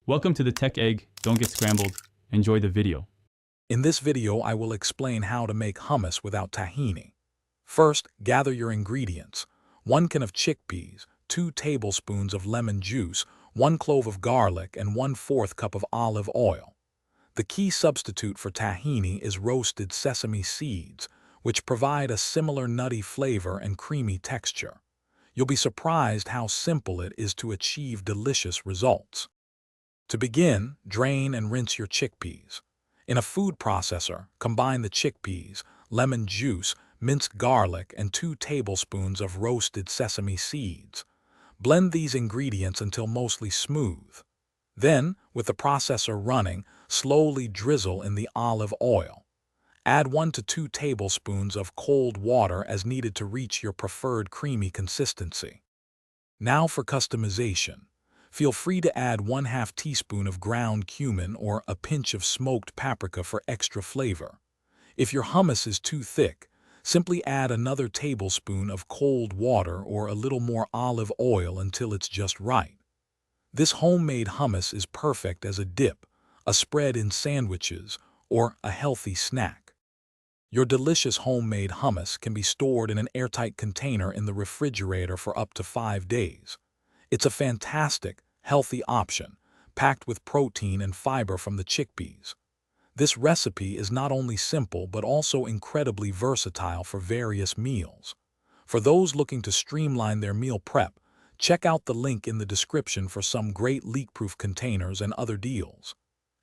Welcome to the Tech Egg. Don't get scrambled. Enjoy the video. In this video, I will explain how to make hummus without tahini. First, gather your ingredients. 1 can of chickpeas, 2 tablespoons of lemon juice, 1 clove of garlic, and 1/4 cup of olive oil. The key substitute for tahini is roasted sesame seeds, which provide a similar nutty flavor and creamy texture. You'll be surprised how simple it is to achieve delicious results. To begin, drain and rinse your chickpeas. In a food processor, combine the chickpeas, lemon juice, minced garlic, and 2 tablespoons of roasted sesame seeds. Blend these ingredients until mostly smooth. Then, with the processor running, slowly drizzle in the olive oil. Add 1 to 2 tablespoons of cold water as needed to reach your preferred creamy consistency. Now for customization. Feel free to add 1/2 teaspoon of ground cumin or a pinch of smoked paprika for extra flavor. If your hummus is too thick, simply add another tablespoon of cold water or a little more olive oil until it's just right. This homemade hummus is perfect as a dip, a spread in sandwiches, or a healthy snack. Your delicious homemade hummus can be stored in an airtight container in the refrigerator for up to 5 days. It's a fantastic, healthy option, packed with protein and fiber from the chickpeas. This recipe is not only simple but also incredibly versatile for various meals. For those looking to streamline their meal prep, check out the link in the description for some great leak-proof containers and other deals.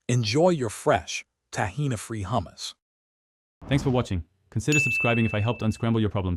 Enjoy your fresh, tahini-free hummus. Thanks for watching. Consider subscribing if I helped unscramble your problems.